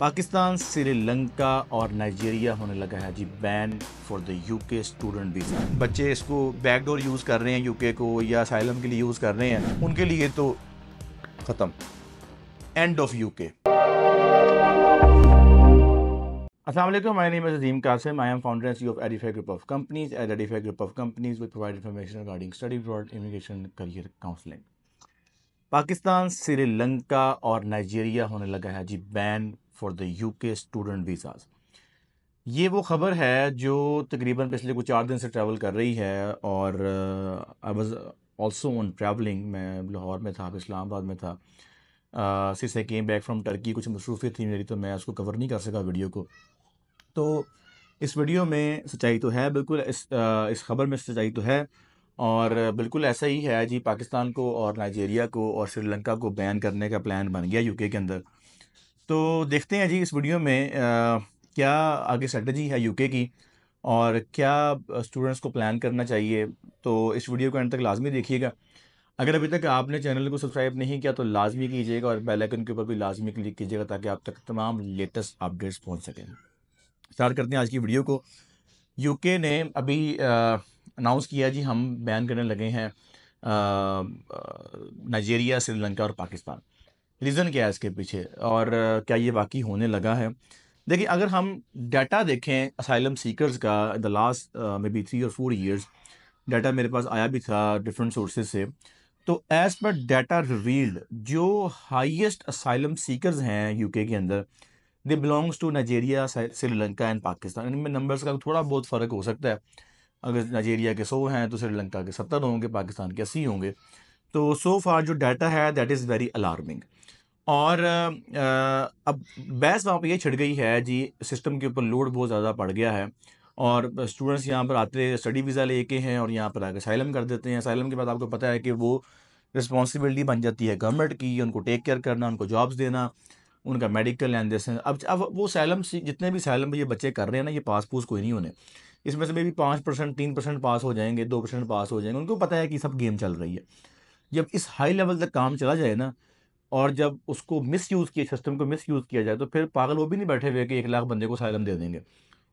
पाकिस्तान, श्रीलंका और नाइजीरिया होने लगा है जी ban for the UK student visa. बच्चे इसको बैकडोर यूज़ कर रहे हैं यूके को या असाइलम के लिए यूज़ कर रहे हैं, उनके लिए तो ख़त्म, एंड ऑफ यूके। अस्सलाम वालेकुम, my name is Azeem Qasim. I am founder and CEO of Edify Group of Companies. At Edify Group of Companies, we provide information regarding study abroad, immigration, career counseling. Pakistan, Sri Lanka और नाइजीरिया होने लगा है जी ban for the UK student visas. ये वो ख़बर है जो तकरीबन पिछले कुछ 4 दिन से ट्रैवल कर रही है और I was also on travelling. मैं लाहौर में था, इस्लामाबाद में था। Since I came back from Turkey, कुछ मसरूफियत थी मेरी, तो मैं उसको कवर नहीं कर सका वीडियो को। तो इस वीडियो में सच्चाई तो है, बिल्कुल इस खबर में सच्चाई तो है और बिल्कुल ऐसा ही है जी। पाकिस्तान को और नाइजीरिया को और श्रीलंका को बैन करने का प्लान बन गया यूके के अंदर। तो देखते हैं जी इस वीडियो में क्या आगे स्ट्रेटजी है यूके की और क्या स्टूडेंट्स को प्लान करना चाहिए। तो इस वीडियो को एंड तक लाजमी देखिएगा। अगर अभी तक आपने चैनल को सब्सक्राइब नहीं किया तो लाजमी कीजिएगा और बेल आइकन के ऊपर भी लाजमी क्लिक कीजिएगा ताकि आप तक तमाम लेटेस्ट अपडेट्स पहुंच सकें। स्टार्ट करते हैं आज की वीडियो को। यूके ने अभी अनाउंस किया जी हम बैन करने लगे हैं नाइजीरिया, श्रीलंका और पाकिस्तान। रीज़न क्या है इसके पीछे और क्या ये वाकई होने लगा है। देखिए, अगर हम डाटा देखें असाइलम सीकर्स का in the last may be 3 और 4 ईयर्स, डाटा मेरे पास आया भी था डिफरेंट सोर्सेज से। तो एज पर डाटा रिवील्ड जो हाईएस्ट असाइलम सीकर्स हैं यूके के अंदर, they belongs to Nigeria, Sri Lanka and Pakistan. इनमें नंबर्स का थोड़ा बहुत फ़र्क हो सकता है। अगर नाइजीरिया के 100 हैं तो श्रीलंका के 70 होंगे, पाकिस्तान के 80 होंगे। तो सो फार जो डाटा है दैट इज़ वेरी अलार्मिंग। और अब बहस वहाँ पे ये छिड़ गई है जी, सिस्टम के ऊपर लोड बहुत ज़्यादा पड़ गया है और स्टूडेंट्स यहाँ पर आते स्टडी वीज़ा लेके हैं और यहाँ पर आके असाइलम कर देते हैं। असाइलम के बाद आपको पता है कि वो रिस्पॉन्सिबिलिटी बन जाती है गवर्नमेंट की, उनको टेक केयर करना, उनको जॉब्स देना, उनका मेडिकल एंड दिस। अब वो सैलम जितने भी सैलम ये बच्चे कर रहे हैं ना, ये पास पूस कोई नहीं होने। इसमें से भी 5%, 3% पास हो जाएंगे, 2% पास हो जाएंगे। उनको पता है कि सब गेम चल रही है। जब इस हाई लेवल तक काम चला जाए ना और जब उसको मिसयूज़ किया, सिस्टम को मिसयूज़ किया जाए, तो फिर पागल वो भी नहीं बैठे हुए कि 1 लाख बंदे को साइलम दे देंगे।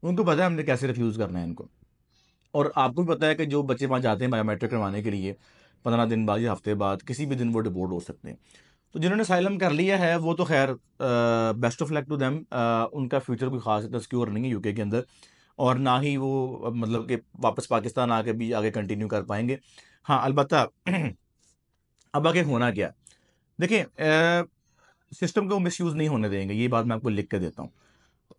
उनको पता है हमने कैसे रिफ्यूज़ करना है इनको। और आपको भी पता है कि जो बच्चे वहाँ जाते हैं बायोमेट्रिक करवाने के लिए, 15 दिन बाद या हफ्ते बाद किसी भी दिन वो डिपोर्ट हो सकते हैं। तो जिन्होंने साइलम कर लिया है वो तो खैर best of luck to them. उनका फ्यूचर कोई खास इतना सिक्योर नहीं है यूके के अंदर और ना ही वो मतलब कि वापस पाकिस्तान आके भी आगे कंटिन्यू कर पाएंगे। हाँ, अलबत्ता अब आगे होना क्या। देखिए, सिस्टम को मिसयूज़ नहीं होने देंगे, ये बात मैं आपको लिख के देता हूँ।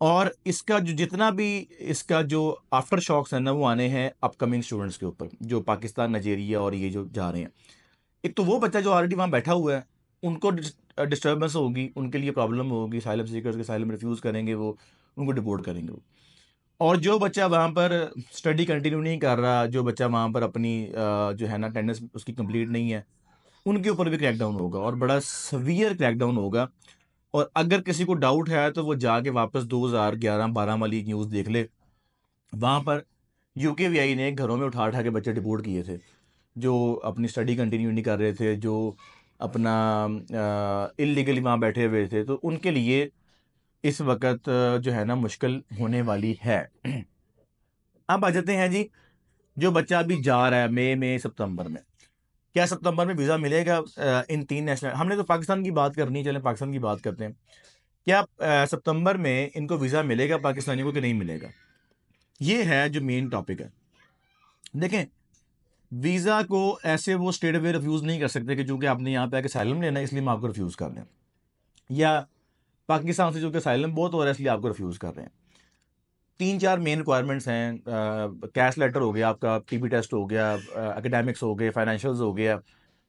और इसका जो जितना भी इसका जो आफ्टर शॉक्स है ना, वो आने हैं अपकमिंग स्टूडेंट्स के ऊपर जो पाकिस्तान, नाइजीरिया और ये जो जा रहे हैं। एक तो वो बच्चा जो ऑलरेडी वहाँ बैठा हुआ है, उनको डिस्टर्बेंस होगी, उनके लिए प्रॉब्लम होगी, साइलम सीकर्स के साइलम रिफ्यूज़ करेंगे वो, उनको डिपोर्ट करेंगे वो। और जो बच्चा वहाँ पर स्टडी कंटिन्यू नहीं कर रहा, जो बच्चा वहाँ पर अपनी जो है ना अटेंडेंस उसकी कंप्लीट नहीं है, उनके ऊपर भी क्रैकडाउन होगा और बड़ा सीवियर क्रैकडाउन होगा। और अगर किसी को डाउट है तो वो जाके वापस 2011-12 वाली न्यूज़ देख ले। वहाँ पर यूकेवीआई ने घरों में उठा उठा के बच्चे डिपोर्ट किए थे जो अपनी स्टडी कंटिन्यू नहीं कर रहे थे, जो अपना इलीगली वहाँ बैठे हुए थे। तो उनके लिए इस वक्त जो है ना मुश्किल होने वाली है। अब आ जाते हैं जी, जो बच्चा अभी जा रहा है मई में, सितंबर में, क्या सितंबर में वीज़ा मिलेगा इन 3 नेशनल। हमने तो पाकिस्तान की बात करनी है, चलें पाकिस्तान की बात करते हैं। क्या सितंबर में इनको वीज़ा मिलेगा पाकिस्तानियों को कि नहीं मिलेगा? ये है जो मेन टॉपिक है। देखें, वीज़ा को ऐसे वो स्ट्रेट अवे रिफ्यूज़ नहीं कर सकते कि चूँकि आपने यहाँ पे आके असाइलम लेना है इसलिए हम आपको रिफ्यूज़ कर रहे हैं, या पाकिस्तान से चूँकि असाइलम बहुत हो रहा है इसलिए आपको रिफ्यूज़ कर रहे हैं। 3-4 मेन रिक्वायरमेंट्स हैं। कैश लेटर हो गया आपका, टीबी टेस्ट हो गया, एकेडमिक्स हो गए, फाइनेंशियल्स हो गया,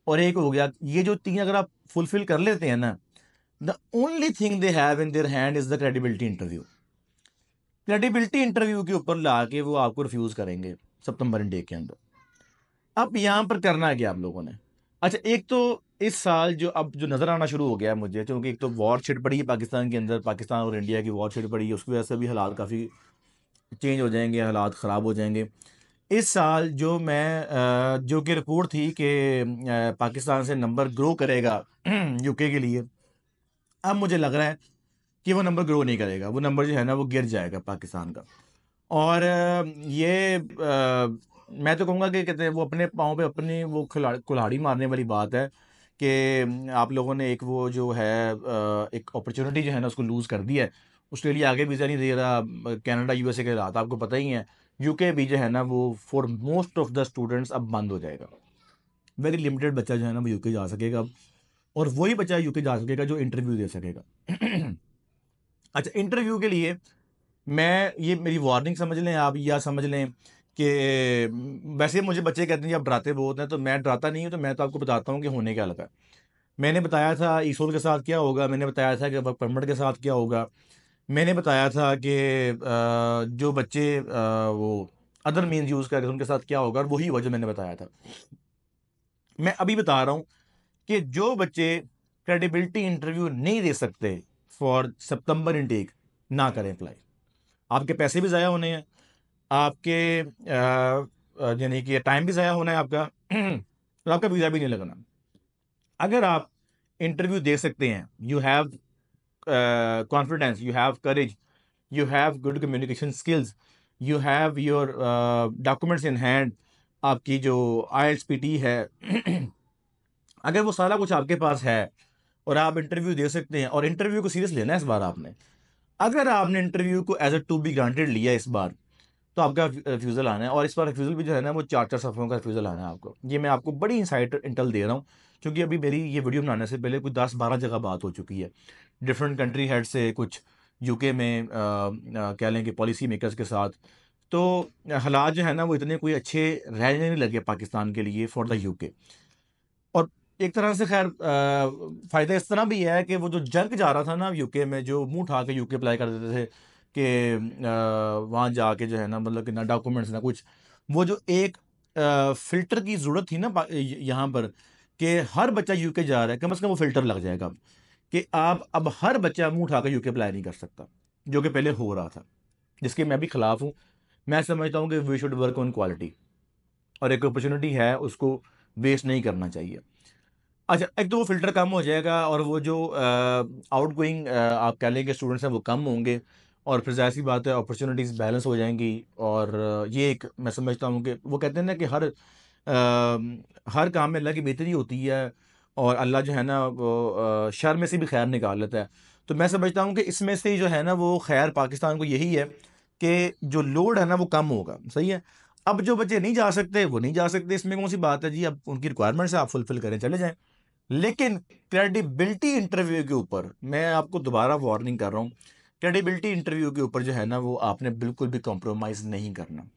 और एक हो गया, ये जो 3 अगर आप फुलफिल कर लेते हैं ना, the only thing they have in their hand is the credibility interview. Credibility interview के ऊपर ला के वो आपको रिफ्यूज़ करेंगे सितंबर इनटेक के अंदर। अब यहाँ पर करना है क्या आप लोगों ने? अच्छा, एक तो इस साल जो अब जो नज़र आना शुरू हो गया है मुझे, क्योंकि एक तो वॉर छिड़ पड़ी है पाकिस्तान के अंदर, पाकिस्तान और इंडिया की वॉर छिड़ पड़ी है, उसकी वजह से भी हालात काफ़ी चेंज हो जाएंगे, हालात ख़राब हो जाएंगे। इस साल जो मैं जो कि रिपोर्ट थी कि पाकिस्तान से नंबर ग्रो करेगा यूके के लिए, अब मुझे लग रहा है कि वो नंबर ग्रो नहीं करेगा, वो नंबर जो है ना वो गिर जाएगा पाकिस्तान का। और मैं तो कहूँगा कि कहते हैं वो अपने पाँव पे अपनी वो कुल्हाड़ी मारने वाली बात है कि आप लोगों ने एक वो जो है एक अपॉर्चुनिटी जो है ना उसको लूज़ कर दिया है। ऑस्ट्रेलिया आगे वीज़ा नहीं दे रहा, कनाडा यूएसए के हालात आपको पता ही हैं। यूके भी जो है ना वो for most of the students अब बंद हो जाएगा। वेरी लिमिटेड बच्चा जो है ना वो यूके जा सकेगा अब, और वही बच्चा यूके जा सकेगा जो इंटरव्यू दे सकेगा। अच्छा, इंटरव्यू के लिए मैं ये मेरी वार्निंग समझ लें आप, या समझ लें कि वैसे मुझे बच्चे कहते हैं जी आप डराते बहुत हैं, तो मैं डराता नहीं हूँ, तो मैं तो आपको बताता हूँ कि होने क्या लगा। मैंने बताया था ईसोल के साथ क्या होगा, मैंने बताया था कि वर्क परमिट के साथ क्या होगा, मैंने बताया था कि जो बच्चे वो अदर मीन्स यूज़ कर रहे थे उनके साथ क्या होगा, और वही हुआ जो मैंने बताया था। मैं अभी बता रहा हूँ कि जो बच्चे क्रेडिबिलिटी इंटरव्यू नहीं दे सकते फॉर सितंबर इनटेक, ना करें अप्लाई। आपके पैसे भी ज़ाया होने हैं, आपके यानी कि टाइम भी ज़ाया होना है आपका, और आपका वीज़ा भी नहीं लगना। अगर आप इंटरव्यू दे सकते हैं, you have confidence, you have courage, you have good communication skills, you have your documents in hand, आपकी जो IELTS है, अगर वो सारा कुछ आपके पास है और आप इंटरव्यू दे सकते हैं, और इंटरव्यू को सीरियस लेना है इस बार आपने। अगर आपने इंटरव्यू को as a to be granted लिया इस बार, तो आपका रिफ्यूज़ल आना है, और इस बार रिफ्यूज़ल भी जो है ना वो 4-4 सफ़ों का रिफ्यूज़ल आना है आपको। ये मैं आपको बड़ी इनसाइट इंटेल दे रहा हूँ, क्योंकि अभी मेरी ये वीडियो बनाने से पहले कुछ 10-12 जगह बात हो चुकी है। डिफरेंट कंट्री हेड से, कुछ यूके में कह लें कि पॉलिसी मेकर्स के साथ। तो हालात जो है ना वो इतने कोई अच्छे रहने नहीं लगे पाकिस्तान के लिए फॉर द यूके। और एक तरह से खैर फ़ायदा इस तरह भी है कि वो जो जंग जा रहा था ना यूके में, जो मुँह उठा के यूके अप्लाई कर देते थे कि वहाँ जाके जो है ना मतलब कि ना डॉक्यूमेंट्स ना कुछ, वो जो एक फ़िल्टर की ज़रूरत थी ना यहाँ पर, कि हर बच्चा यूके जा रहा है, कम से कम वो फ़िल्टर लग जाएगा अब, कि आप अब हर बच्चा मुँह उठा के यूके अप्लाई नहीं कर सकता, जो कि पहले हो रहा था, जिसके मैं भी खिलाफ़ हूँ। मैं समझता हूँ कि we should work on quality, और एक अपॉर्चुनिटी है उसको वेस्ट नहीं करना चाहिए। अच्छा, एक तो वो फ़िल्टर कम हो जाएगा, और वो जो आउटगोइंग आप कह लें कि स्टूडेंट्स हैं वो कम होंगे, और फिर ज़ाहिर-सी बात है अपॉर्च्युनिटीज़ बैलेंस हो जाएँगी। और ये एक मैं समझता हूँ कि वो कहते हैं ना कि हर काम में अल्लाह की बेहतरी होती है, और अल्लाह जो है ना वो शर में से भी खैर निकाल लेता है। तो मैं समझता हूँ कि इसमें से जो है ना वो खैर पाकिस्तान को यही है कि जो लोड है ना वो कम होगा, सही है? अब जो बच्चे नहीं जा सकते, वो नहीं जा सकते, इसमें कौन-सी बात है जी, अब उनकी रिक्वायरमेंट्स है, आप फुलफ़िल करें, चले जाएँ। लेकिन क्रेडिबिलिटी इंटरव्यू के ऊपर मैं आपको दोबारा वार्निंग कर रहा हूँ, क्रेडिबिलिटी इंटरव्यू के ऊपर जो है ना वो आपने बिल्कुल भी कॉम्प्रोमाइज़ नहीं करना।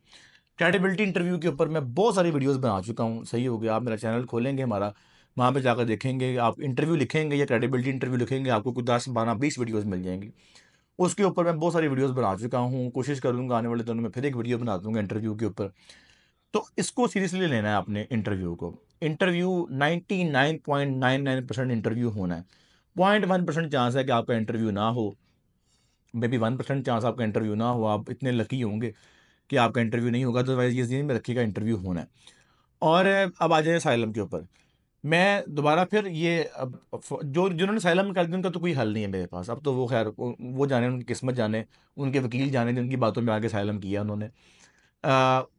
क्रेडिबिलिटी इंटरव्यू के ऊपर मैं बहुत सारी वीडियोस बना चुका हूँ, सही हो गया, आप मेरा चैनल खोलेंगे हमारा, वहाँ पे जाकर देखेंगे, आप इंटरव्यू लिखेंगे या क्रेडिबिलिटी इंटरव्यू लिखेंगे, आपको कुछ 10 12 20 वीडियोस मिल जाएंगी। उसके ऊपर मैं बहुत सारी वीडियोस बना चुका हूँ, कोशिश करूँगा आने वाले दिनों में फिर एक वीडियो बना दूंगा इंटरव्यू के ऊपर। तो इसको सीरियसली लेना है आपने इंटरव्यू को। इंटरव्यू 99.99% इंटरव्यू होना है। 0.1% चांस है कि आपका इंटरव्यू ना हो, मे बी 1% चांस आपका इंटरव्यू ना हो, आप इतने लकी होंगे कि आपका इंटरव्यू नहीं होगा, अदरवाइज़ ये ज़हन में रखिएगा इंटरव्यू होना है। और अब आ जाए असाइलम के ऊपर। मैं दोबारा फिर ये अब जो जिन्होंने असाइलम कर दिया उनका तो कोई हल नहीं है मेरे पास। अब तो वो खैर वो जाने, उनकी किस्मत जाने, उनके वकील जाने जिनकी बातों में आके असाइलम किया उन्होंने।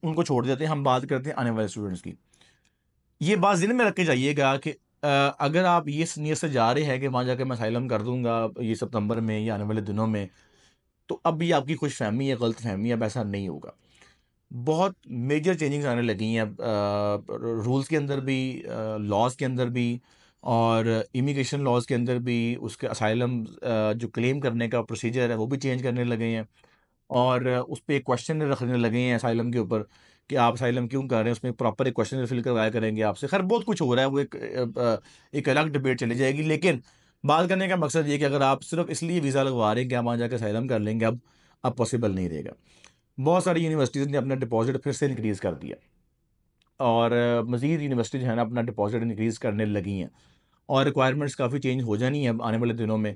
उनको छोड़ देते हैं, हम बात करते हैं आने वाले स्टूडेंट्स की। ये बात ज़हन में रख के जाइएगा कि अगर आप ये स नीयत से जा रहे हैं कि वहाँ जाके मैं असाइलम कर दूँगा ये सितंबर में या आने वाले दिनों में, तो अब ये आपकी खुशफ़हमी है, गलतफ़हमी है, अब ऐसा नहीं होगा। बहुत मेजर चेंजिंग्स आने लगी हैं अब रूल्स के अंदर भी, लॉज़ के अंदर भी, और इमिग्रेशन लॉज़ के अंदर भी, उसके असाइलम जो क्लेम करने का प्रोसीजर है वो भी चेंज करने लगे हैं। और उस पे एक क्वेश्चन रखने लगे हैं असाइलम के ऊपर कि आप असाइलम क्यों कर रहे हैं, उसमें प्रॉपर एक क्वेश्चन फिल करवाया करेंगे आपसे। खैर बहुत कुछ हो रहा है, वो एक अलग डिबेट चली जाएगी, लेकिन बात करने का मकसद ये है कि अगर आप सिर्फ इसलिए वीज़ा लगवा रहे हैं कि आप वहाँ जाकर असाइलम कर लेंगे, अब पॉसिबल नहीं रहेगा। बहुत सारी यूनिवर्सिटीज़ ने अपना डिपॉज़िट फिर से इंक्रीज़ कर दिया, और मज़ीद यूनिवर्सिटी जो है ना अपना डिपॉज़िट इंक्रीज़ करने लगी हैं, और रिक्वायरमेंट्स काफ़ी चेंज हो जानी है अब आने वाले दिनों में।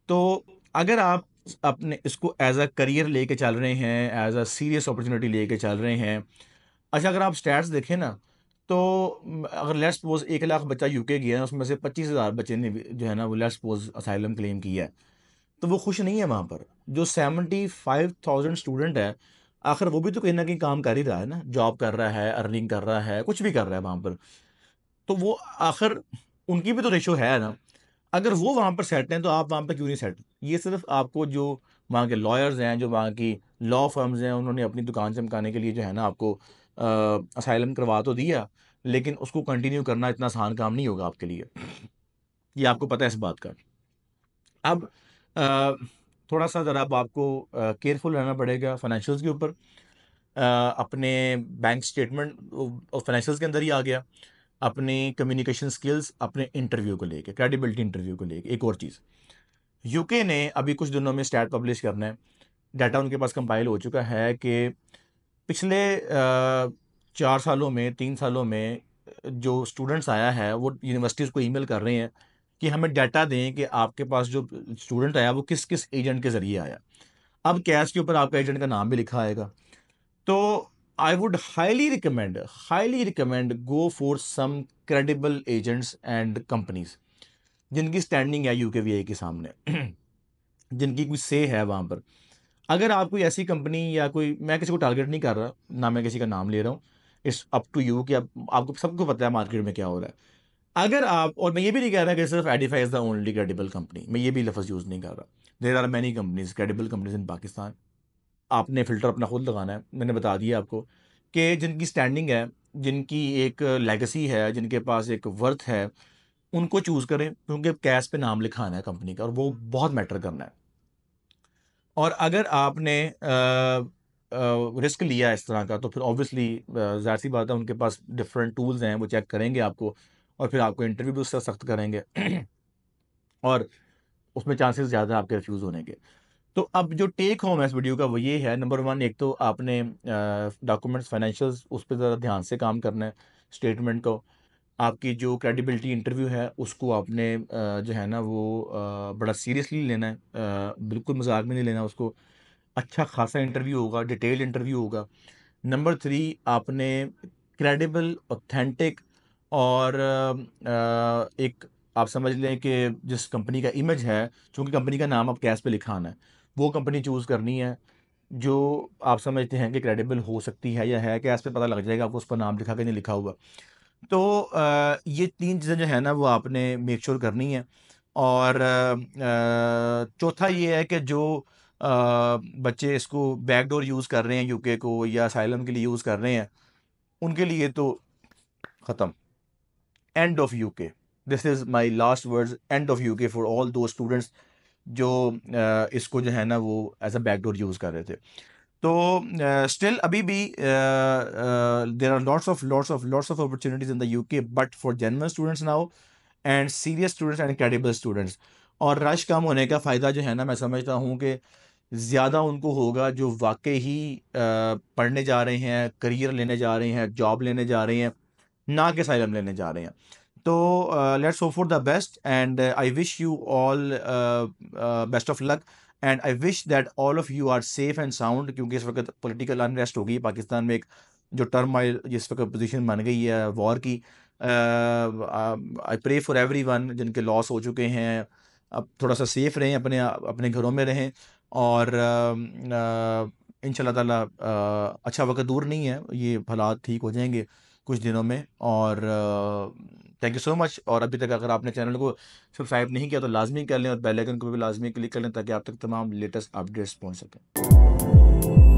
तो अगर आप अपने इसको एज़ अ करियर लेके चल रहे हैं, एज़ अ सीरियस अपॉर्च्युनिटी लेके चल रहे हैं। अच्छा, अगर आप स्टैट्स देखें ना, तो अगर लेट्स सपोज़ 1 लाख बच्चा यूके गया है, उसमें से 25,000 बच्चे ने भी जो है ना वो लेट्स सपोज़ असाइलम क्लेम किया है। तो वो खुश नहीं है वहाँ पर। जो 75,000 स्टूडेंट है, आखिर वो भी तो कहीं न कहीं काम कर ही रहा है ना, जॉब कर रहा है, अर्निंग कर रहा है, कुछ भी कर रहा है वहाँ पर। तो वो आखिर उनकी भी तो रेशो है ना। अगर वो वहाँ पर सेट हैं, तो आप वहाँ पे क्यों नहीं सेट? ये सिर्फ़ आपको जो वहाँ के लॉयर्स हैं, जो वहाँ की लॉ फ़र्म्स हैं, उन्होंने अपनी दुकान चमकाने के लिए जो है ना आपको असाइलम करवा तो दिया, लेकिन उसको कंटिन्यू करना इतना आसान काम नहीं होगा आपके लिए। ये आपको पता है इस बात का। अब थोड़ा-सा ज़रा अब आपको केयरफुल रहना पड़ेगा फाइनेंशियल्स के ऊपर। अपने बैंक स्टेटमेंट फाइनेंशियल्स के अंदर ही आ गया। अपनी कम्युनिकेशन स्किल्स, अपने इंटरव्यू को लेके, क्रेडिबिलिटी इंटरव्यू को लेके। एक और चीज़, यूके ने अभी कुछ दिनों में स्टैट पब्लिश करना है। डाटा उनके पास कंपाइल हो चुका है कि पिछले 4 सालों में, 3 सालों में जो स्टूडेंट्स आया है, वो यूनिवर्सिटीज़ को ईमेल कर रहे हैं कि हमें डाटा दें कि आपके पास जो स्टूडेंट आया, वो किस-किस एजेंट के ज़रिए आया। अब कैश के ऊपर आपका एजेंट का नाम भी लिखा आएगा। तो I would highly recommend go for some credible agents and companies, जिनकी स्टैंडिंग है यूकेवीए के सामने, जिनकी कोई से है वहाँ पर। अगर आप कोई ऐसी कंपनी या कोई, मैं किसी को टारगेट नहीं कर रहा, ना मैं किसी का नाम ले रहा हूँ, इट्स अप टू यू कि आप, आपको सबको पता है मार्केट में क्या हो रहा है। अगर आप, और मैं ये भी नहीं कह रहा कि सिर्फ Edify is the only credible company, मैं ये भी लफ्ज़ यूज़ नहीं कर रहा। There are many companies, credible companies in Pakistan. आपने फ़िल्टर अपना खुद लगाना है। मैंने बता दिया आपको कि जिनकी स्टैंडिंग है, जिनकी एक लेगेसी है, जिनके पास एक वर्थ है, उनको चूज़ करें, क्योंकि कैश पे नाम लिखाना है कंपनी का, और वो बहुत मैटर करना है। और अगर आपने रिस्क लिया इस तरह का, तो फिर ऑब्वियसली ज़ाहिर-सी बात है, उनके पास डिफरेंट टूल्स हैं, वो चेक करेंगे आपको, और फिर आपको इंटरव्यू भी उससे सख्त करेंगे और उसमें चांसेस ज़्यादा है आपके रिफ्यूज़ होने के। तो अब जो टेक होम है इस वीडियो का, वो ये है, नंबर 1, एक तो आपने डॉक्यूमेंट्स, फाइनेंशियल्स, उस पे ज़रा ध्यान से काम करना है, स्टेटमेंट को। आपकी जो क्रेडिबिलिटी इंटरव्यू है, उसको आपने जो है ना वो बड़ा सीरियसली लेना है, बिल्कुल मज़ाक में नहीं लेना उसको। अच्छा खासा इंटरव्यू होगा, डिटेल्ड इंटरव्यू होगा। नंबर 3, आपने क्रेडिबल, ऑथेंटिक और एक, आप समझ लें कि जिस कंपनी का इमेज है, चूँकि कंपनी का नाम अब कैश पे लिखा आना है, वो कंपनी चूज़ करनी है, जो आप समझते हैं कि क्रेडिबल हो सकती है या है। कैश पे पता लग जाएगा आपको उस पर नाम लिखा कि नहीं लिखा हुआ। तो ये 3 चीज़ें जो है ना, वो आपने मेक श्योर करनी है। और चौथा ये है कि जो बच्चे इसको बैकडोर यूज़ कर रहे हैं यूके को, या असाइलम के लिए यूज़ कर रहे हैं, उनके लिए तो ख़त्म। End of UK. This is my last words, end of UK for all those students जो इसको जो है ना वो एज़ अ बैकडोर यूज़ कर रहे थे। तो स्टिल अभी भी there are lots of opportunities in the UK, but for genuine students now, and serious students and credible students. और रश कम होने का फ़ायदा जो है ना, मैं समझता हूँ कि ज़्यादा उनको होगा जो वाक़ई ही पढ़ने जा रहे हैं, करियर लेने जा रहे हैं, जॉब लेने जा रहे हैं, ना कि असाइलम लेने जा रहे हैं। तो let's hope for the best, and I wish you all best of luck, and I wish that all of you are safe and sound, क्योंकि इस वक्त पॉलिटिकल अनरेस्ट हो गई है पाकिस्तान में। एक जो टर्मोइल जिस वक्त पोजीशन बन गई है वॉर की, आई प्रे फॉर एवरीवन जिनके लॉस हो चुके हैं। अब थोड़ा सा सेफ रहें, अपने अपने घरों में रहें, और इंशाल्लाह ताला अच्छा वक्त दूर नहीं है, ये हालात ठीक हो जाएंगे कुछ दिनों में। और थैंक यू सो मच। और अभी तक अगर आपने चैनल को सब्सक्राइब नहीं किया, तो लाजमी कर लें, और बेल आइकन को भी लाजमी क्लिक कर लें, ताकि आप तक तमाम लेटेस्ट अपडेट्स पहुंच सकें।